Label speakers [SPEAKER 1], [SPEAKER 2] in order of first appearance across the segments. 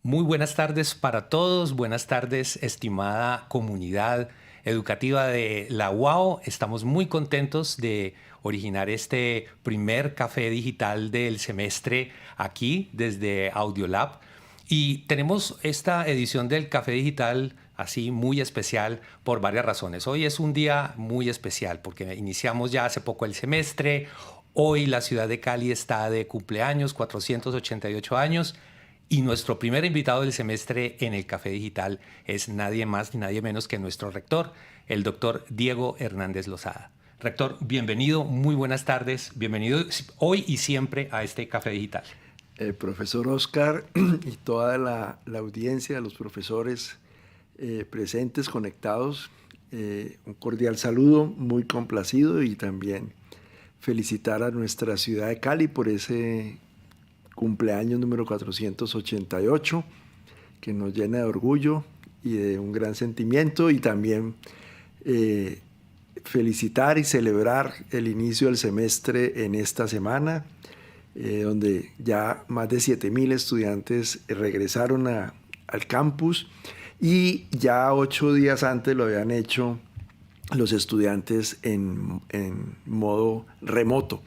[SPEAKER 1] Muy buenas tardes para todos, buenas tardes estimada comunidad educativa de la UAO. Estamos muy contentos de originar este primer café digital del semestre aquí desde Audiolab. Y tenemos esta edición del café digital así muy especial por varias razones. Hoy es un día muy especial porque iniciamos ya hace poco el semestre. Hoy la ciudad de Cali está de cumpleaños, 488 años. Y nuestro primer invitado del semestre en el Café Digital es nadie más ni nadie menos que nuestro rector, el doctor Diego Hernández Lozada. Rector, bienvenido, muy buenas tardes, bienvenido hoy y siempre a este Café Digital.
[SPEAKER 2] Profesor Oscar y toda la audiencia, los profesores presentes, conectados, un cordial saludo, muy complacido y también felicitar a nuestra ciudad de Cali por ese cumpleaños número 488, que nos llena de orgullo y de un gran sentimiento, y también felicitar y celebrar el inicio del semestre en esta semana, donde ya más de 7.000 estudiantes regresaron al campus, y ya 8 días antes lo habían hecho los estudiantes en modo remoto.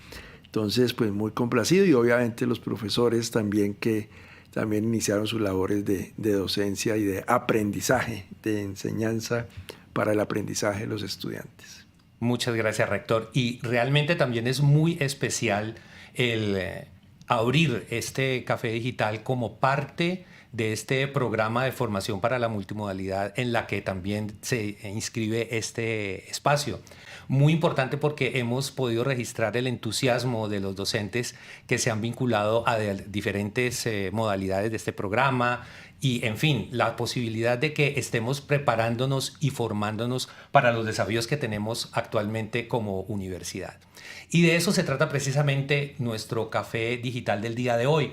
[SPEAKER 2] Entonces, pues muy complacido, y obviamente los profesores también, que también iniciaron sus labores de docencia y de aprendizaje, de enseñanza para el aprendizaje de los estudiantes.
[SPEAKER 1] Muchas gracias, rector. Y realmente también es muy especial el abrir este café digital como parte de este programa de formación para la multimodalidad en la que también se inscribe este espacio. Muy importante porque hemos podido registrar el entusiasmo de los docentes que se han vinculado a diferentes modalidades de este programa y, en fin, la posibilidad de que estemos preparándonos y formándonos para los desafíos que tenemos actualmente como universidad. Y de eso se trata precisamente nuestro café digital del día de hoy.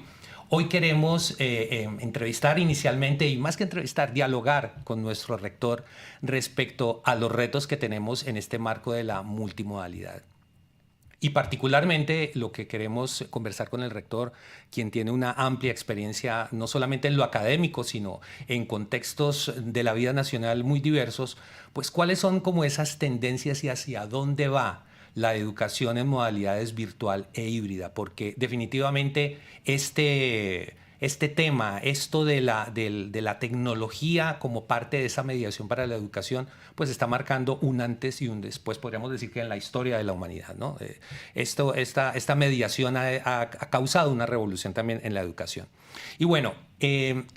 [SPEAKER 1] Hoy queremos entrevistar inicialmente, y más que entrevistar, dialogar con nuestro rector respecto a los retos que tenemos en este marco de la multimodalidad. Y particularmente lo que queremos conversar con el rector, quien tiene una amplia experiencia no solamente en lo académico, sino en contextos de la vida nacional muy diversos, pues cuáles son como esas tendencias y hacia dónde va la educación en modalidades virtual e híbrida, porque definitivamente este tema, esto de la tecnología como parte de esa mediación para la educación, pues está marcando un antes y un después, podríamos decir que en la historia de la humanidad, ¿no? Esta mediación ha causado una revolución también en la educación. Y bueno,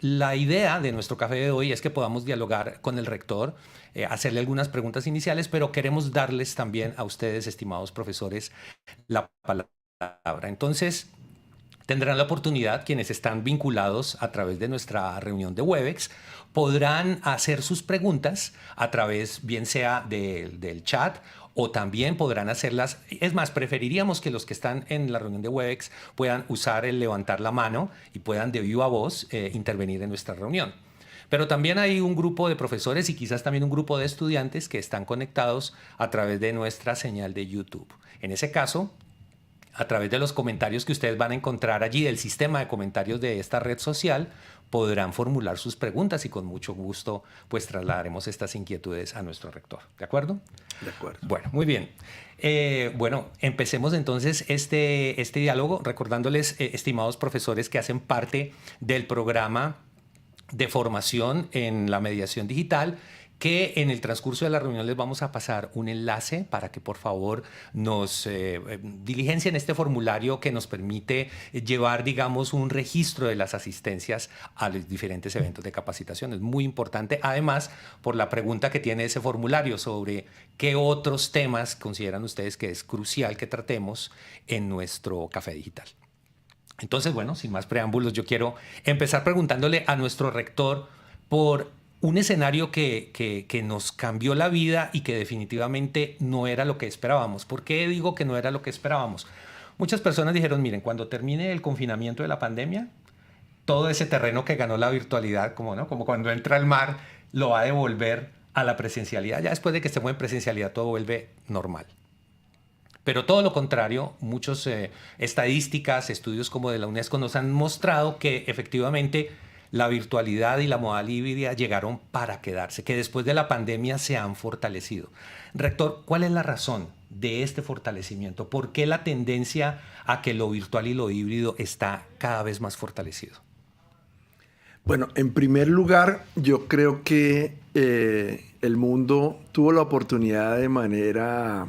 [SPEAKER 1] la idea de nuestro café de hoy es que podamos dialogar con el rector, hacerle algunas preguntas iniciales, pero queremos darles también a ustedes, estimados profesores, la palabra. Entonces, tendrán la oportunidad, quienes están vinculados a través de nuestra reunión de Webex, podrán hacer sus preguntas a través, bien sea del chat, o también podrán hacerlas. Es más, preferiríamos que los que están en la reunión de Webex puedan usar el levantar la mano y puedan de viva voz intervenir en nuestra reunión. Pero también hay un grupo de profesores y quizás también un grupo de estudiantes que están conectados a través de nuestra señal de YouTube. En ese caso, a través de los comentarios que ustedes van a encontrar allí del sistema de comentarios de esta red social, podrán formular sus preguntas y con mucho gusto pues trasladaremos estas inquietudes a nuestro rector. ¿De acuerdo?
[SPEAKER 2] De acuerdo.
[SPEAKER 1] Bueno, muy bien. Bueno, empecemos entonces este diálogo recordándoles, estimados profesores que hacen parte del programa de formación en la mediación digital, que en el transcurso de la reunión les vamos a pasar un enlace para que por favor nos diligencien este formulario que nos permite llevar, digamos, un registro de las asistencias a los diferentes eventos de capacitación. Es muy importante, además, por la pregunta que tiene ese formulario sobre qué otros temas consideran ustedes que es crucial que tratemos en nuestro café digital. Entonces, bueno, sin más preámbulos, yo quiero empezar preguntándole a nuestro rector por un escenario que nos cambió la vida y que definitivamente no era lo que esperábamos. ¿Por qué digo que no era lo que esperábamos? Muchas personas dijeron, miren, cuando termine el confinamiento de la pandemia, todo ese terreno que ganó la virtualidad, como cuando entra al mar, lo va a devolver a la presencialidad. Ya después de que estemos en presencialidad, todo vuelve normal. Pero todo lo contrario, muchas estadísticas, estudios como de la UNESCO nos han mostrado que efectivamente la virtualidad y la modalidad híbrida llegaron para quedarse, que después de la pandemia se han fortalecido. Rector, ¿cuál es la razón de este fortalecimiento? ¿Por qué la tendencia a que lo virtual y lo híbrido está cada vez más fortalecido?
[SPEAKER 2] Bueno, en primer lugar, yo creo que el mundo tuvo la oportunidad de manera,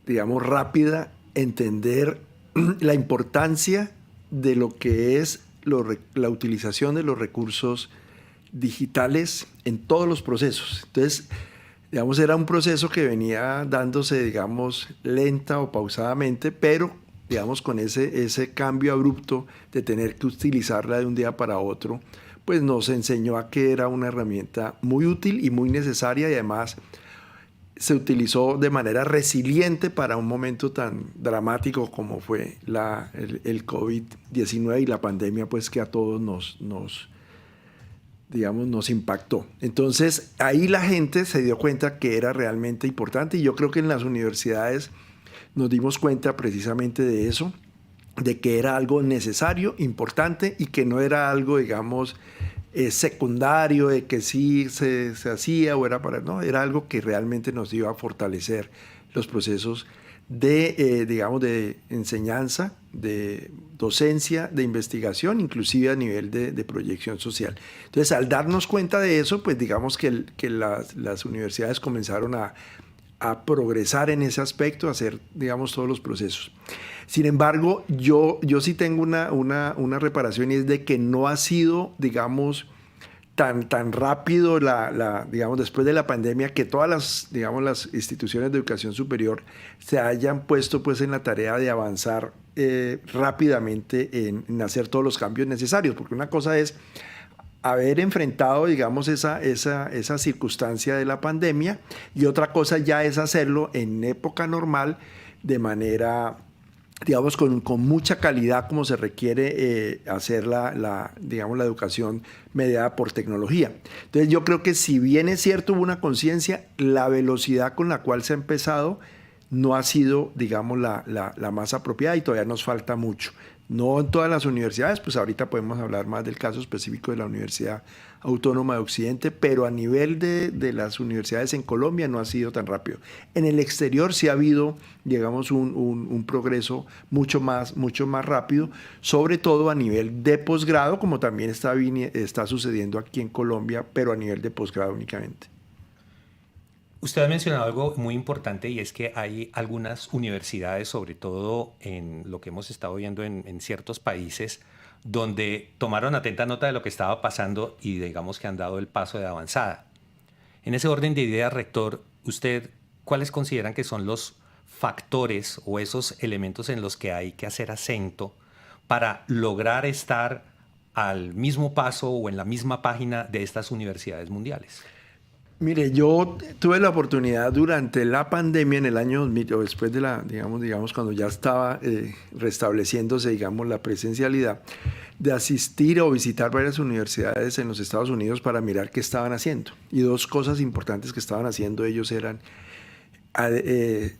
[SPEAKER 2] digamos, rápida, entender la importancia de lo que es la utilización de los recursos digitales en todos los procesos. Entonces, digamos, era un proceso que venía dándose, digamos, lenta o pausadamente, pero, digamos, con ese cambio abrupto de tener que utilizarla de un día para otro, pues nos enseñó a que era una herramienta muy útil y muy necesaria, y además se utilizó de manera resiliente para un momento tan dramático como fue el COVID-19 y la pandemia, pues que a todos nos impactó. Entonces ahí la gente se dio cuenta que era realmente importante, y yo creo que en las universidades nos dimos cuenta precisamente de eso, de que era algo necesario, importante, y que no era algo, digamos, secundario, de que sí se hacía o era para... No, era algo que realmente nos iba a fortalecer los procesos de, digamos, de enseñanza, de docencia, de investigación, inclusive a nivel de proyección social. Entonces, al darnos cuenta de eso, pues digamos que las universidades comenzaron a progresar en ese aspecto, a hacer, digamos, todos los procesos. Sin embargo, yo sí tengo una reparación, y es de que no ha sido, digamos, tan rápido, digamos, después de la pandemia, que todas las instituciones de educación superior se hayan puesto pues en la tarea de avanzar rápidamente en hacer todos los cambios necesarios, porque una cosa es haber enfrentado, digamos, esa circunstancia de la pandemia, y otra cosa ya es hacerlo en época normal, de manera, digamos, con mucha calidad, como se requiere hacer digamos, la educación mediada por tecnología. Entonces yo creo que, si bien es cierto, hubo una conciencia, la velocidad con la cual se ha empezado no ha sido, digamos, la más apropiada, y todavía nos falta mucho. No en todas las universidades, pues ahorita podemos hablar más del caso específico de la Universidad Autónoma de Occidente, pero a nivel de las universidades en Colombia no ha sido tan rápido. En el exterior sí ha habido, digamos, un progreso mucho más rápido, sobre todo a nivel de posgrado, como también está sucediendo aquí en Colombia, pero a nivel de posgrado únicamente.
[SPEAKER 1] Usted ha mencionado algo muy importante, y es que hay algunas universidades, sobre todo en lo que hemos estado viendo en ciertos países, donde tomaron atenta nota de lo que estaba pasando y digamos que han dado el paso de avanzada. En ese orden de ideas, rector, ¿usted cuáles consideran que son los factores o esos elementos en los que hay que hacer acento para lograr estar al mismo paso o en la misma página de estas universidades mundiales?
[SPEAKER 2] Mire, yo tuve la oportunidad durante la pandemia en el año 2000, o después de digamos, cuando ya estaba restableciéndose, digamos, la presencialidad, de asistir o visitar varias universidades en los Estados Unidos para mirar qué estaban haciendo. Y dos cosas importantes que estaban haciendo ellos eran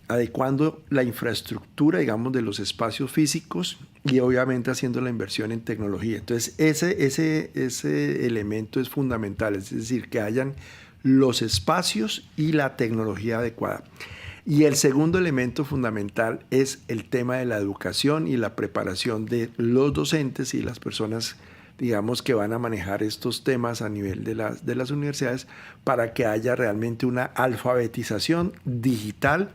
[SPEAKER 2] adecuando la infraestructura, digamos, de los espacios físicos, y obviamente haciendo la inversión en tecnología. Entonces, ese elemento es fundamental, es decir, que hayan los espacios y la tecnología adecuada. Y el segundo elemento fundamental es el tema de la educación y la preparación de los docentes y las personas, digamos, que van a manejar estos temas a nivel de las universidades, para que haya realmente una alfabetización digital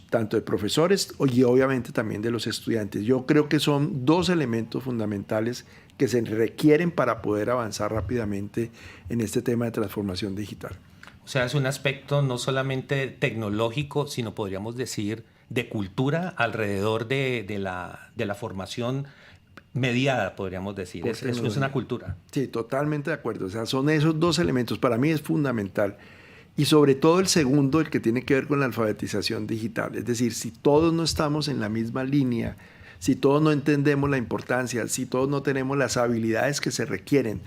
[SPEAKER 2] tanto de profesores y obviamente también de los estudiantes. Yo creo que son dos elementos fundamentales que se requieren para poder avanzar rápidamente en este tema de transformación digital.
[SPEAKER 1] O sea, es un aspecto no solamente tecnológico, sino podríamos decir de cultura alrededor de la formación mediada, podríamos decir. Es una cultura.
[SPEAKER 2] Sí, totalmente de acuerdo. O sea, son esos dos elementos. Para mí es fundamental. Y sobre todo el segundo, el que tiene que ver con la alfabetización digital. Es decir, si todos no estamos en la misma línea, si todos no entendemos la importancia, si todos no tenemos las habilidades que se requieren,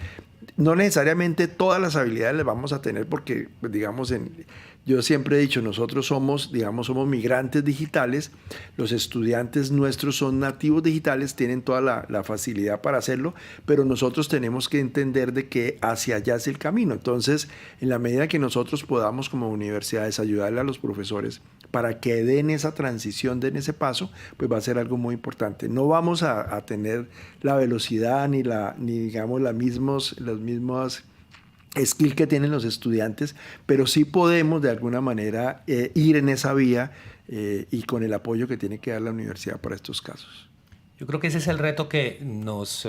[SPEAKER 2] no necesariamente todas las habilidades las vamos a tener, porque, digamos, Yo siempre he dicho, nosotros somos, digamos, somos migrantes digitales, los estudiantes nuestros son nativos digitales, tienen toda la facilidad para hacerlo, pero nosotros tenemos que entender de que hacia allá es el camino. Entonces, en la medida que nosotros podamos como universidades ayudarle a los profesores para que den esa transición, den ese paso, pues va a ser algo muy importante. No vamos a tener la velocidad ni digamos, los mismos skill que tienen los estudiantes, pero sí podemos de alguna manera ir en esa vía y con el apoyo que tiene que dar la universidad para estos casos.
[SPEAKER 1] Yo creo que ese es el reto que nos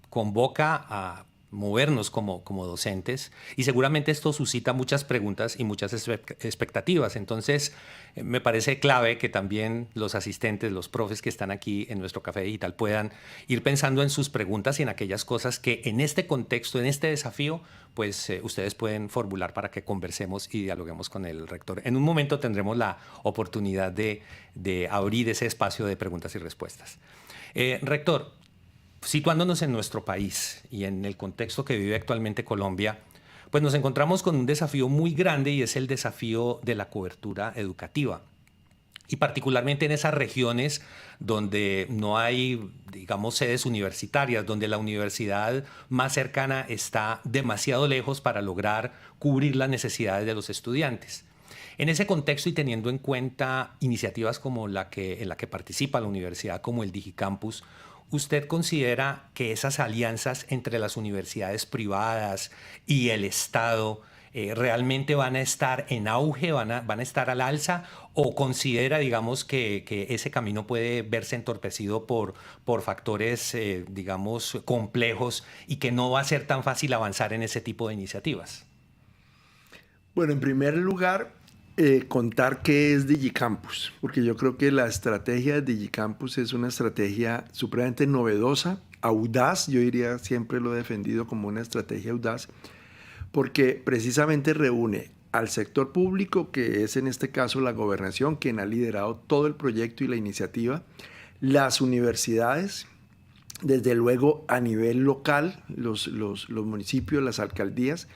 [SPEAKER 1] convoca a movernos como docentes, y seguramente esto suscita muchas preguntas y muchas expectativas. Entonces, me parece clave que también los asistentes, los profes que están aquí en nuestro Café Digital puedan ir pensando en sus preguntas y en aquellas cosas que en este contexto, en este desafío, pues ustedes pueden formular para que conversemos y dialoguemos con el rector. En un momento tendremos la oportunidad de abrir ese espacio de preguntas y respuestas. Rector, situándonos en nuestro país y en el contexto que vive actualmente Colombia, pues nos encontramos con un desafío muy grande, y es el desafío de la cobertura educativa. Y particularmente en esas regiones donde no hay, digamos, sedes universitarias, donde la universidad más cercana está demasiado lejos para lograr cubrir las necesidades de los estudiantes. En ese contexto, y teniendo en cuenta iniciativas como en la que participa la universidad, como el DigiCampus, ¿usted considera que esas alianzas entre las universidades privadas y el Estado realmente van a estar en auge, van a estar al alza, o considera, digamos, que ese camino puede verse entorpecido por factores, digamos, complejos, y que no va a ser tan fácil avanzar en ese tipo de iniciativas?
[SPEAKER 2] Bueno, en primer lugar, contar qué es DigiCampus, porque yo creo que la estrategia de DigiCampus es una estrategia supremamente novedosa, audaz. Yo diría, siempre lo he defendido como una estrategia audaz, porque precisamente reúne al sector público, que es en este caso la gobernación, quien ha liderado todo el proyecto y la iniciativa, las universidades, desde luego a nivel local, los municipios, las alcaldías,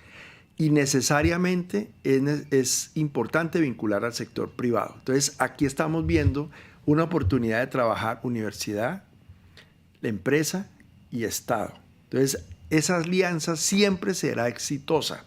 [SPEAKER 2] y necesariamente es importante vincular al sector privado. Entonces, aquí estamos viendo una oportunidad de trabajar universidad, la empresa y Estado. Entonces, esa alianza siempre será exitosa,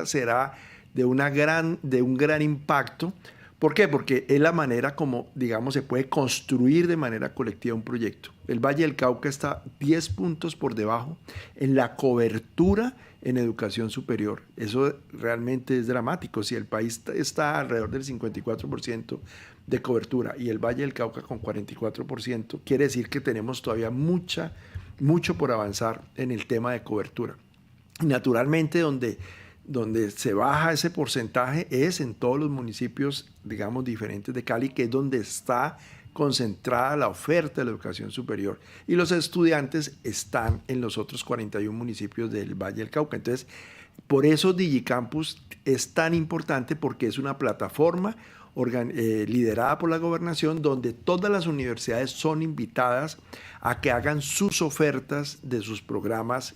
[SPEAKER 2] será de un gran impacto. ¿Por qué? Porque es la manera como, digamos, se puede construir de manera colectiva un proyecto. El Valle del Cauca está 10 puntos por debajo en la cobertura en educación superior. Eso realmente es dramático. Si el país está alrededor del 54% de cobertura y el Valle del Cauca con 44%, quiere decir que tenemos todavía mucho por avanzar en el tema de cobertura. Y naturalmente, donde se baja ese porcentaje es en todos los municipios, digamos, diferentes de Cali, que es donde está concentrada la oferta de la educación superior, y los estudiantes están en los otros 41 municipios del Valle del Cauca. Entonces, por eso DigiCampus es tan importante, porque es una plataforma liderada por la gobernación, donde todas las universidades son invitadas a que hagan sus ofertas de sus programas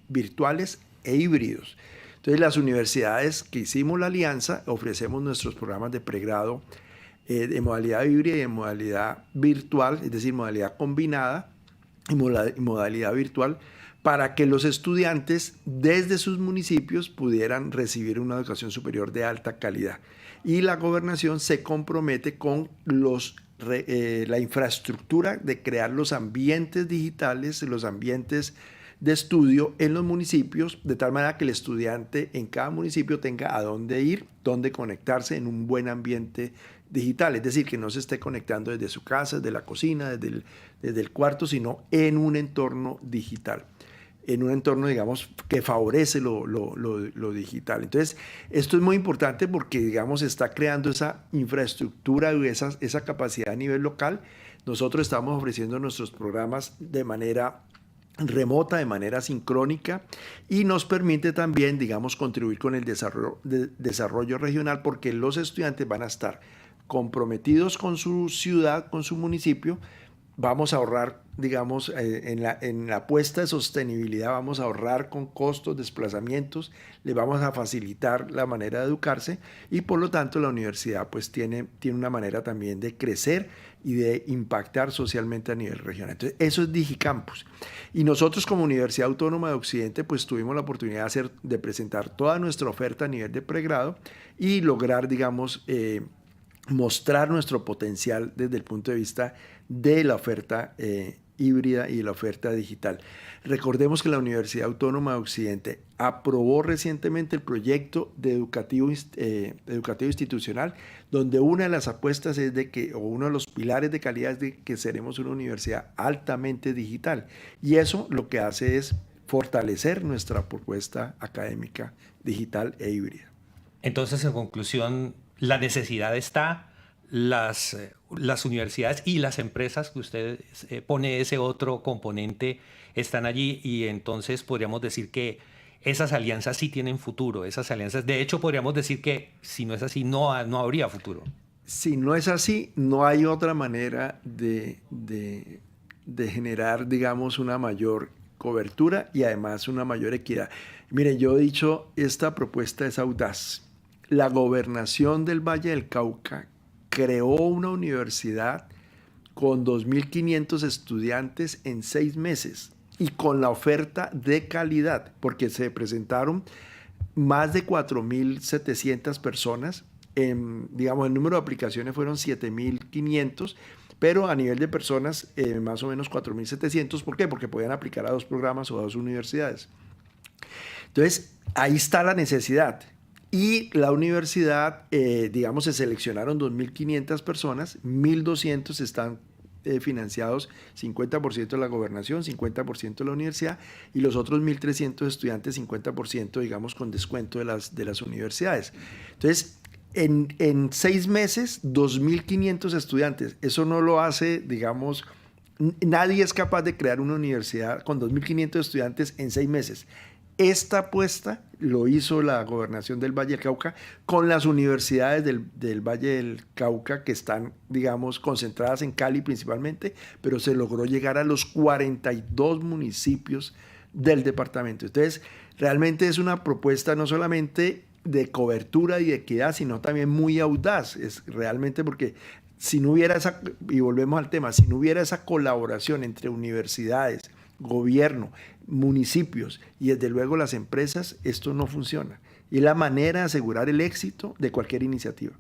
[SPEAKER 2] virtuales e híbridos. Entonces, las universidades que hicimos la alianza ofrecemos nuestros programas de pregrado de modalidad híbrida y de modalidad virtual, es decir, modalidad combinada y modalidad virtual, para que los estudiantes desde sus municipios pudieran recibir una educación superior de alta calidad. Y la gobernación se compromete con la infraestructura de crear los ambientes digitales, los ambientes de estudio en los municipios, de tal manera que el estudiante en cada municipio tenga a dónde ir, dónde conectarse en un buen ambiente digital. Es decir, que no se esté conectando desde su casa, desde la cocina, desde el cuarto, sino en un entorno digital, en un entorno, digamos, que favorece lo digital. Entonces, esto es muy importante porque, digamos, está creando esa infraestructura y esa capacidad a nivel local. Nosotros estamos ofreciendo nuestros programas de manera remota, de manera sincrónica, y nos permite también, digamos, contribuir con el desarrollo regional, porque los estudiantes van a estar comprometidos con su ciudad, con su municipio, vamos a ahorrar, digamos, en la apuesta de sostenibilidad, vamos a ahorrar con costos, desplazamientos, le vamos a facilitar la manera de educarse y por lo tanto la universidad pues tiene una manera también de crecer y de impactar socialmente a nivel regional. Entonces, eso es Digicampus. Y nosotros como Universidad Autónoma de Occidente pues tuvimos la oportunidad de presentar toda nuestra oferta a nivel de pregrado y lograr, digamos, mostrar nuestro potencial desde el punto de vista de la oferta híbrida y la oferta digital. Recordemos que la Universidad Autónoma de Occidente aprobó recientemente el proyecto de educativo institucional, donde una de las apuestas es de que, o uno de los pilares de calidad es de que seremos una universidad altamente digital. Y eso lo que hace es fortalecer nuestra propuesta académica digital e híbrida.
[SPEAKER 1] Entonces, en conclusión, la necesidad está, las universidades y las empresas que usted pone ese otro componente están allí y entonces podríamos decir que esas alianzas sí tienen futuro, esas alianzas, de hecho podríamos decir que si no es así no habría futuro.
[SPEAKER 2] Si no es así, no hay otra manera de generar, digamos, una mayor cobertura y además una mayor equidad. Miren, yo he dicho, esta propuesta es audaz. La gobernación del Valle del Cauca creó una universidad con 2.500 estudiantes en 6 meses y con la oferta de calidad, porque se presentaron más de 4.700 personas. Digamos, el número de aplicaciones fueron 7.500, pero a nivel de personas, más o menos 4.700. ¿Por qué? Porque podían aplicar a 2 programas o a 2 universidades. Entonces, ahí está la necesidad. Y la universidad, digamos, se seleccionaron 2.500 personas, 1.200 están financiados, 50% de la gobernación, 50% de la universidad, y los otros 1.300 estudiantes, 50%, digamos, con descuento de las universidades. Entonces, en 6 meses, 2.500 estudiantes. Eso no lo hace, digamos, nadie es capaz de crear una universidad con 2.500 estudiantes en 6 meses. Esta apuesta lo hizo la gobernación del Valle del Cauca con las universidades del Valle del Cauca que están, digamos, concentradas en Cali principalmente, pero se logró llegar a los 42 municipios del departamento. Entonces, realmente es una propuesta no solamente de cobertura y de equidad, sino también muy audaz. Es realmente porque si no hubiera esa, y volvemos al tema, si no hubiera esa colaboración entre universidades, gobierno, municipios y desde luego las empresas, esto no funciona. Y es la manera de asegurar el éxito de cualquier iniciativa.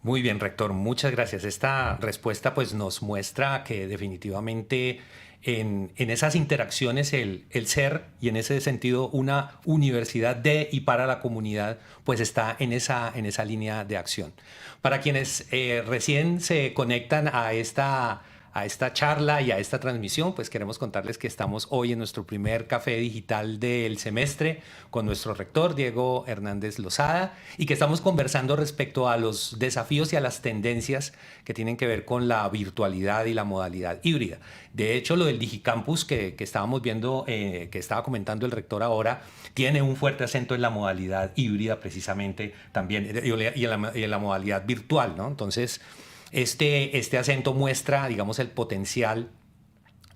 [SPEAKER 1] Muy bien, rector, muchas gracias. Esta respuesta pues nos muestra que definitivamente en esas interacciones el ser y en ese sentido una universidad de y para la comunidad pues está en esa línea de acción. Para quienes recién se conectan a esta charla y a esta transmisión, pues queremos contarles que estamos hoy en nuestro primer café digital del semestre con nuestro rector, Diego Hernández Lozada, y que estamos conversando respecto a los desafíos y a las tendencias que tienen que ver con la virtualidad y la modalidad híbrida. De hecho, lo del Digicampus que estábamos viendo, que estaba comentando el rector ahora, tiene un fuerte acento en la modalidad híbrida precisamente también, y en la modalidad virtual, ¿no? Entonces, este acento muestra, digamos, el potencial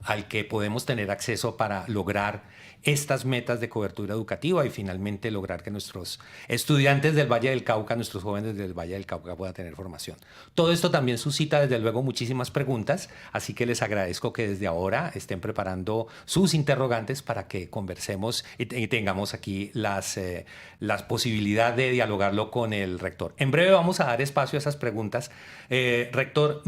[SPEAKER 1] al que podemos tener acceso para lograr estas metas de cobertura educativa y finalmente lograr que nuestros estudiantes del Valle del Cauca, nuestros jóvenes del Valle del Cauca puedan tener formación. Todo esto también suscita desde luego muchísimas preguntas, así que les agradezco que desde ahora estén preparando sus interrogantes para que conversemos y tengamos aquí las posibilidades de dialogarlo con el rector. En breve vamos a dar espacio a esas preguntas. Rector,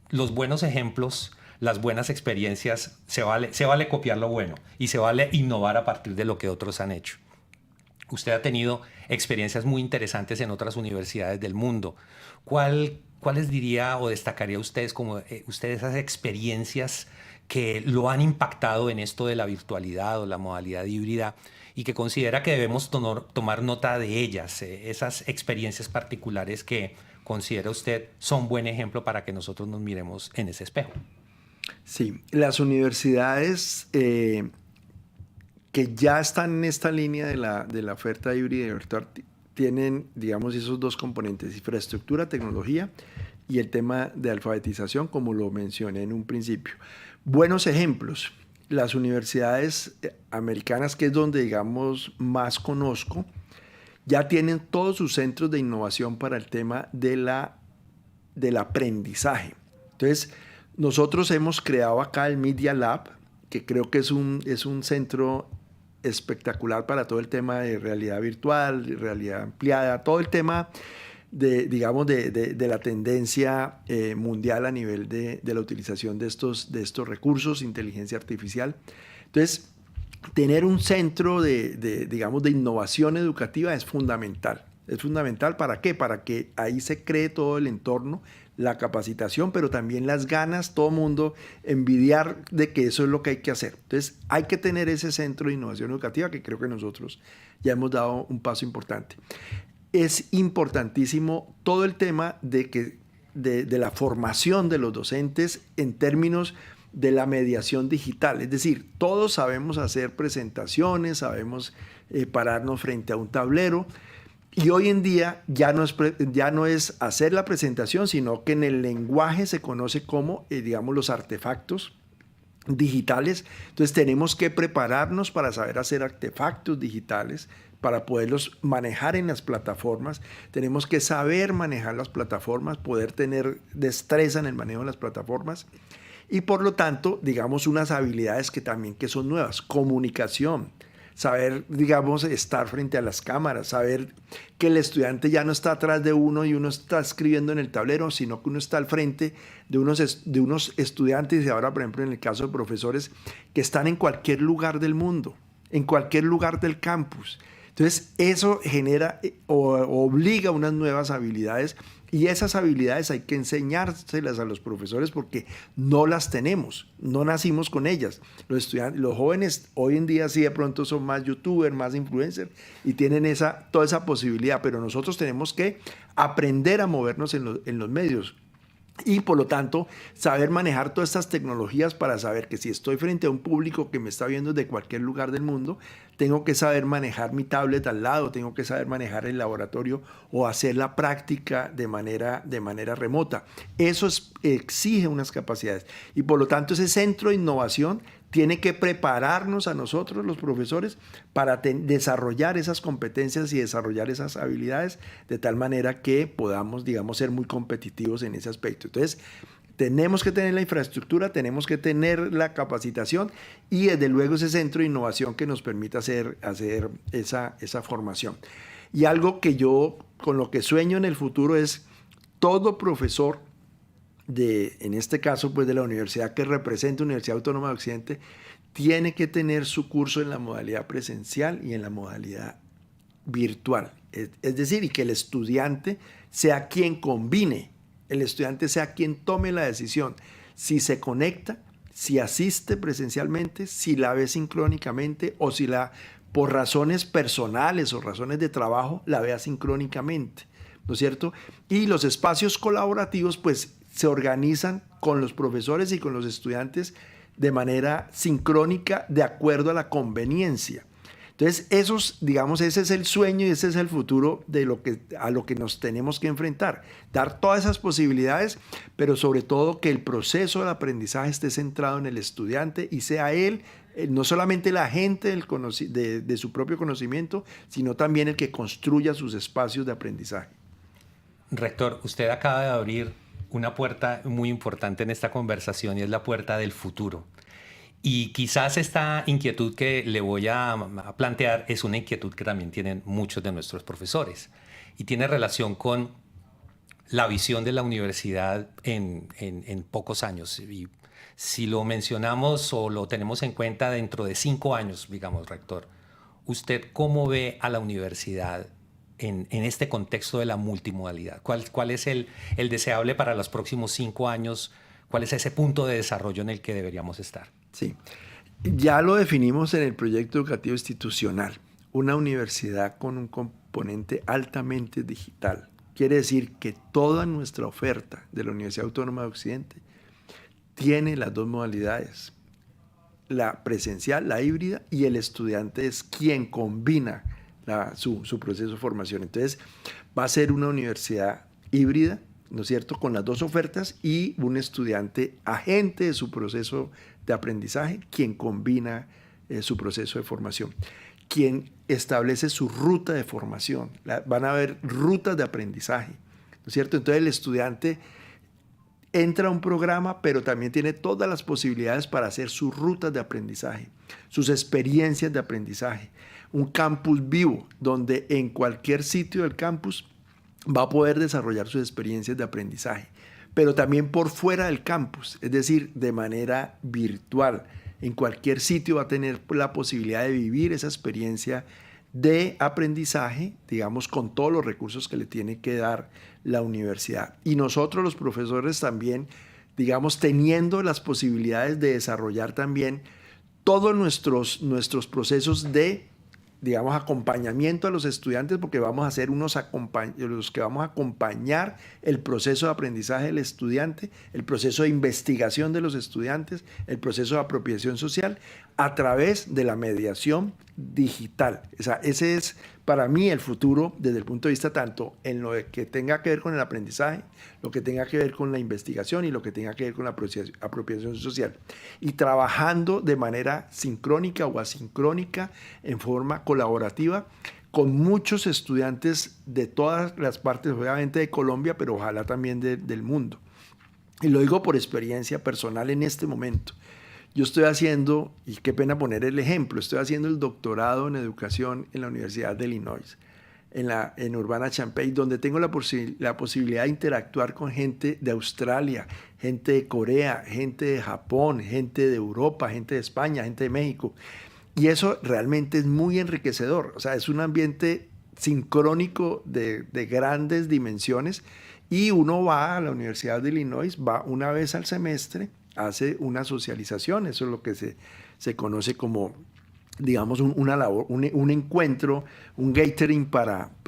[SPEAKER 1] los buenos ejemplos, las buenas experiencias, se vale copiar lo bueno y se vale innovar a partir de lo que otros han hecho. Usted ha tenido experiencias muy interesantes en otras universidades del mundo. ¿Cuáles diría o destacaría ustedes como ustedes esas experiencias que lo han impactado en esto de la virtualidad o la modalidad híbrida y que considera que debemos tomar nota de ellas, esas experiencias particulares que considera usted son buen ejemplo para que nosotros nos miremos en ese espejo?
[SPEAKER 2] Sí, las universidades que ya están en esta línea de la oferta híbrida y virtual tienen, digamos, esos dos componentes, infraestructura, tecnología, y el tema de alfabetización, como lo mencioné en un principio. Buenos ejemplos. Las universidades americanas, que es donde, digamos, más conozco, ya tienen todos sus centros de innovación para el tema del aprendizaje. Entonces, nosotros hemos creado acá el Media Lab, que creo que es un centro espectacular para todo el tema de realidad virtual, realidad ampliada, todo el tema digamos, de la tendencia mundial a nivel de la utilización de estos recursos, inteligencia artificial. Entonces, tener un centro digamos, de innovación educativa es fundamental. Es fundamental, ¿para qué? Para que ahí se cree todo el entorno, la capacitación, pero también las ganas, todo mundo envidiar de que eso es lo que hay que hacer. Entonces, hay que tener ese centro de innovación educativa, que creo que nosotros ya hemos dado un paso importante. Es importantísimo todo el tema de la formación de los docentes en términos de la mediación digital. Es decir, todos sabemos hacer presentaciones, sabemos pararnos frente a un tablero, y hoy en día ya no es hacer la presentación, sino que en el lenguaje se conoce como, digamos, los artefactos digitales. Entonces tenemos que prepararnos para saber hacer artefactos digitales, para poderlos manejar en las plataformas. Tenemos que saber manejar las plataformas, poder tener destreza en el manejo de las plataformas y, por lo tanto, digamos, unas habilidades que son nuevas. Comunicación, saber, digamos, estar frente a las cámaras, saber que el estudiante ya no está atrás de uno y uno está escribiendo en el tablero, sino que uno está al frente de unos estudiantes, y ahora, por ejemplo, en el caso de profesores que están en cualquier lugar del mundo, en cualquier lugar del campus. Entonces, eso genera o obliga a unas nuevas habilidades, y esas habilidades hay que enseñárselas a los profesores porque no las tenemos, no nacimos con ellas. Los jóvenes hoy en día sí de pronto son más youtubers, más influencers y tienen toda esa posibilidad, pero nosotros tenemos que aprender a movernos en los medios. Y por lo tanto, saber manejar todas estas tecnologías para saber que si estoy frente a un público que me está viendo desde cualquier lugar del mundo, tengo que saber manejar mi tablet al lado, tengo que saber manejar el laboratorio o hacer la práctica de manera remota. Eso exige unas capacidades. Y por lo tanto, ese centro de innovación tiene que prepararnos a nosotros, los profesores, para desarrollar esas competencias y desarrollar esas habilidades de tal manera que podamos, digamos, ser muy competitivos en ese aspecto. Entonces, tenemos que tener la infraestructura, tenemos que tener la capacitación y, desde luego, ese centro de innovación que nos permita hacer esa formación. Y algo que yo, con lo que sueño en el futuro, es todo profesor en este caso, pues, de la universidad que representa Universidad Autónoma de Occidente, tiene que tener su curso en la modalidad presencial y en la modalidad virtual. Es decir, y que el estudiante sea quien combine, el estudiante sea quien tome la decisión, si se conecta, si asiste presencialmente, si la ve sincrónicamente o si por razones personales o razones de trabajo, la ve asincrónicamente, ¿no es cierto? Y los espacios colaborativos, pues, se organizan con los profesores y con los estudiantes de manera sincrónica, de acuerdo a la conveniencia. Entonces, ese es el sueño y ese es el futuro a lo que nos tenemos que enfrentar. Dar todas esas posibilidades, pero sobre todo que el proceso de aprendizaje esté centrado en el estudiante y sea él, no solamente el agente de su propio conocimiento, sino también el que construya sus espacios de aprendizaje.
[SPEAKER 1] Rector, usted acaba de abrir una puerta muy importante en esta conversación, y es la puerta del futuro. Y quizás esta inquietud que le voy a plantear es una inquietud que también tienen muchos de nuestros profesores, y tiene relación con la visión de la universidad en pocos años. Y si lo mencionamos o lo tenemos en cuenta dentro de 5 años, digamos, rector, ¿usted cómo ve a la universidad en este contexto de la multimodalidad? ¿Cuál es el deseable para los próximos 5 años? ¿Cuál es ese punto de desarrollo en el que deberíamos estar?
[SPEAKER 2] Sí, ya lo definimos en el proyecto educativo institucional. Una universidad con un componente altamente digital. Quiere decir que toda nuestra oferta de la Universidad Autónoma de Occidente tiene las dos modalidades, la presencial, la híbrida, y el estudiante es quien combina su proceso de formación. Entonces, va a ser una universidad híbrida, ¿no es cierto?, con las dos ofertas, y un estudiante agente de su proceso de aprendizaje, quien combina su proceso de formación, quien establece su ruta de formación. Van a haber rutas de aprendizaje, ¿no es cierto? Entonces el estudiante entra a un programa, pero también tiene todas las posibilidades para hacer sus rutas de aprendizaje, sus experiencias de aprendizaje. Un campus vivo, donde en cualquier sitio del campus va a poder desarrollar sus experiencias de aprendizaje, pero también por fuera del campus, es decir, de manera virtual. En cualquier sitio va a tener la posibilidad de vivir esa experiencia de aprendizaje, digamos, con todos los recursos que le tiene que dar la universidad. Y nosotros los profesores también, digamos, teniendo las posibilidades de desarrollar también todos nuestros procesos de, digamos, acompañamiento a los estudiantes, porque vamos a ser los que vamos a acompañar el proceso de aprendizaje del estudiante, el proceso de investigación de los estudiantes, el proceso de apropiación social, a través de la mediación digital. O sea, ese es para mí el futuro desde el punto de vista tanto en lo que tenga que ver con el aprendizaje, lo que tenga que ver con la investigación y lo que tenga que ver con la apropiación social. Y trabajando de manera sincrónica o asincrónica, en forma colaborativa, con muchos estudiantes de todas las partes, obviamente de Colombia, pero ojalá también del mundo. Y lo digo por experiencia personal en este momento. Yo estoy haciendo, y qué pena poner el ejemplo, estoy haciendo el doctorado en educación en la Universidad de Illinois, en Urbana-Champaign, donde tengo la posibilidad de interactuar con gente de Australia, gente de Corea, gente de Japón, gente de Europa, gente de España, gente de México. Y eso realmente es muy enriquecedor. O sea, es un ambiente sincrónico de grandes dimensiones, y uno va a la Universidad de Illinois, va una vez al semestre, hace una socialización. Eso es lo que se conoce como, digamos, una labor, un encuentro, un gathering para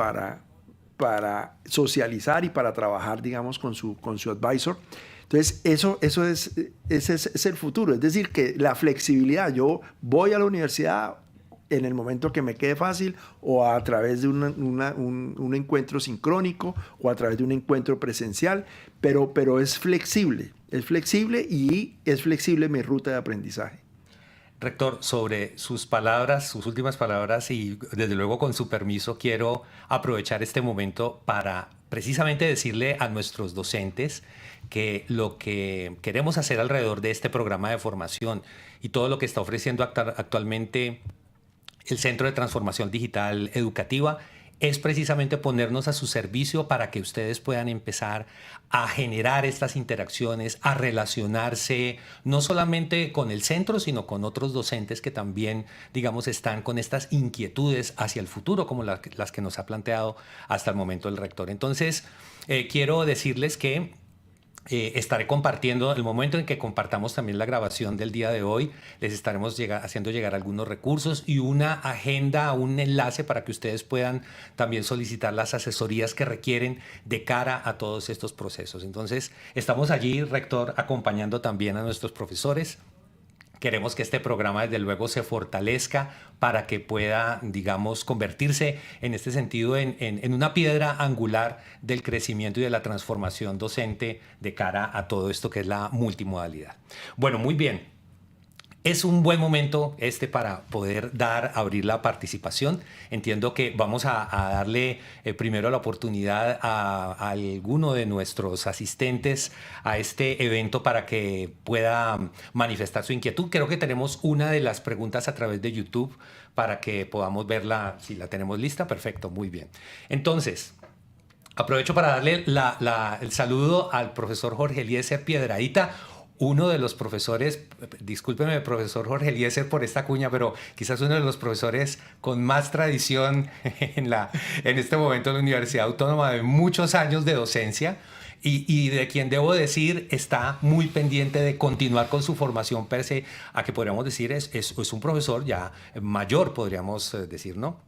[SPEAKER 2] socializar y para trabajar, digamos, con su advisor. Entonces, ese es el futuro. Es decir, que la flexibilidad, yo voy a la universidad en el momento que me quede fácil, o a través de un encuentro sincrónico, o a través de un encuentro presencial, pero es flexible y es flexible mi ruta de aprendizaje.
[SPEAKER 1] Rector, sobre sus palabras, sus últimas palabras, y desde luego con su permiso quiero aprovechar este momento para precisamente decirle a nuestros docentes que lo que queremos hacer alrededor de este programa de formación y todo lo que está ofreciendo actualmente el Centro de Transformación Digital Educativa es precisamente ponernos a su servicio para que ustedes puedan empezar a generar estas interacciones, a relacionarse no solamente con el centro, sino con otros docentes que también, digamos, están con estas inquietudes hacia el futuro, como las que nos ha planteado hasta el momento el rector. Entonces, quiero decirles que estaré compartiendo, el momento en que compartamos también la grabación del día de hoy, les estaremos haciendo llegar algunos recursos y una agenda, un enlace para que ustedes puedan también solicitar las asesorías que requieren de cara a todos estos procesos. Entonces, estamos allí, rector, acompañando también a nuestros profesores. Queremos que este programa, desde luego, se fortalezca para que pueda, digamos, convertirse en este sentido en una piedra angular del crecimiento y de la transformación docente de cara a todo esto que es la multimodalidad. Bueno, muy bien. Es un buen momento para poder abrir la participación. Entiendo que vamos a darle primero la oportunidad a alguno de nuestros asistentes a este evento para que pueda manifestar su inquietud. Creo que tenemos una de las preguntas a través de YouTube para que podamos verla, si la tenemos lista. Perfecto, muy bien. Entonces, aprovecho para darle el saludo al profesor Jorge Eliezer Piedradita, uno de los profesores, discúlpeme, profesor Jorge Eliezer por esta cuña, pero quizás uno de los profesores con más tradición en este momento en la Universidad Autónoma, de muchos años de docencia, y de quien debo decir está muy pendiente de continuar con su formación per se, a que podríamos decir es un profesor ya mayor, podríamos decir, ¿no?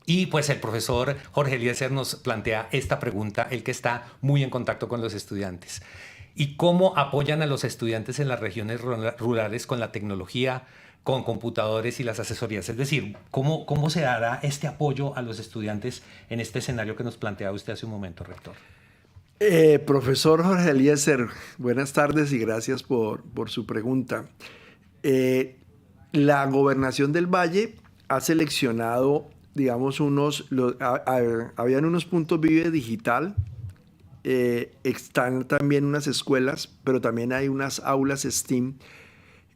[SPEAKER 1] Y pues el profesor Jorge Eliezer nos plantea esta pregunta, el que está muy en contacto con los estudiantes. ¿Y cómo apoyan a los estudiantes en las regiones rurales con la tecnología, con computadores y las asesorías? Es decir, ¿cómo se dará este apoyo a los estudiantes en este escenario que nos planteaba usted hace un momento, rector?
[SPEAKER 2] Profesor Jorge Eliezer, buenas tardes y gracias por su pregunta. La Gobernación del Valle ha seleccionado, digamos, habían unos puntos Vive Digital, están también unas escuelas, pero también hay unas aulas STEAM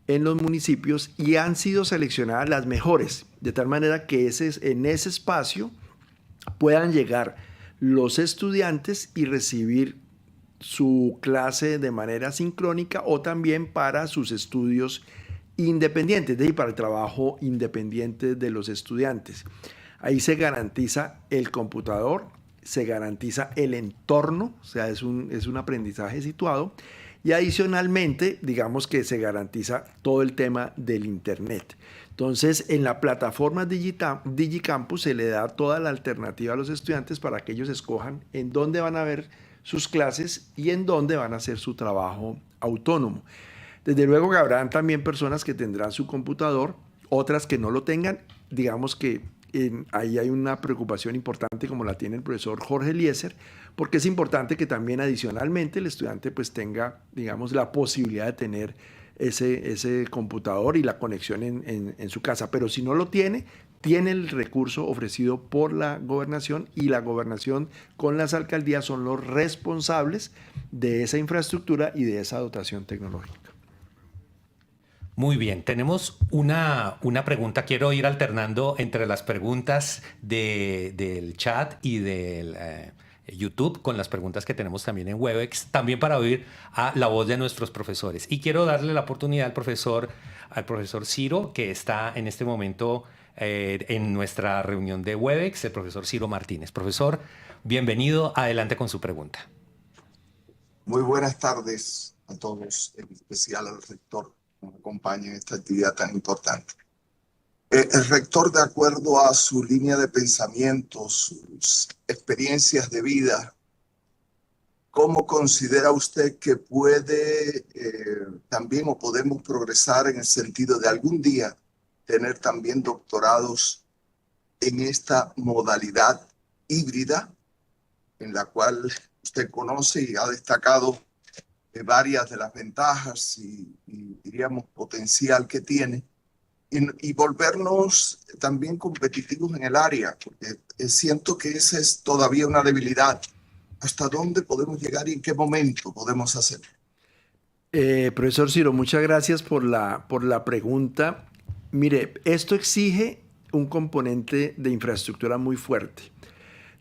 [SPEAKER 2] en los municipios y han sido seleccionadas las mejores, de tal manera que en ese espacio puedan llegar los estudiantes y recibir su clase de manera sincrónica o también para sus estudios independientes, es decir, para el trabajo independiente de los estudiantes. Ahí se garantiza el computador, se garantiza el entorno, o sea, es un aprendizaje situado, y adicionalmente, digamos que se garantiza todo el tema del Internet. Entonces, en la plataforma DigiCampus se le da toda la alternativa a los estudiantes para que ellos escojan en dónde van a ver sus clases y en dónde van a hacer su trabajo autónomo. Desde luego que habrán también personas que tendrán su computador, otras que no lo tengan. Digamos que ahí hay una preocupación importante como la tiene el profesor Jorge Eliezer, porque es importante que también adicionalmente el estudiante pues tenga, digamos, la posibilidad de tener ese computador y la conexión en su casa. Pero si no lo tiene el recurso ofrecido por la gobernación y la gobernación con las alcaldías son los responsables de esa infraestructura y de esa dotación tecnológica.
[SPEAKER 1] Muy bien, tenemos una pregunta. Quiero ir alternando entre las preguntas del chat y del YouTube con las preguntas que tenemos también en Webex, también para oír a la voz de nuestros profesores. Y quiero darle la oportunidad al profesor Ciro, que está en este momento en nuestra reunión de Webex, el profesor Ciro Martínez. Profesor, bienvenido, adelante con su pregunta.
[SPEAKER 3] Muy buenas tardes a todos, en especial al rector que nos acompaña en esta actividad tan importante. El rector, de acuerdo a su línea de pensamiento, sus experiencias de vida, ¿cómo considera usted que puede también o podemos progresar en el sentido de algún día tener también doctorados en esta modalidad híbrida en la cual usted conoce y ha destacado varias de las ventajas y diríamos potencial que tiene? Y volvernos también competitivos en el área, porque siento que esa es todavía una debilidad. ¿Hasta dónde podemos llegar y en qué momento podemos hacerlo?
[SPEAKER 2] Profesor Ciro, muchas gracias por la pregunta. Mire, esto exige un componente de infraestructura muy fuerte.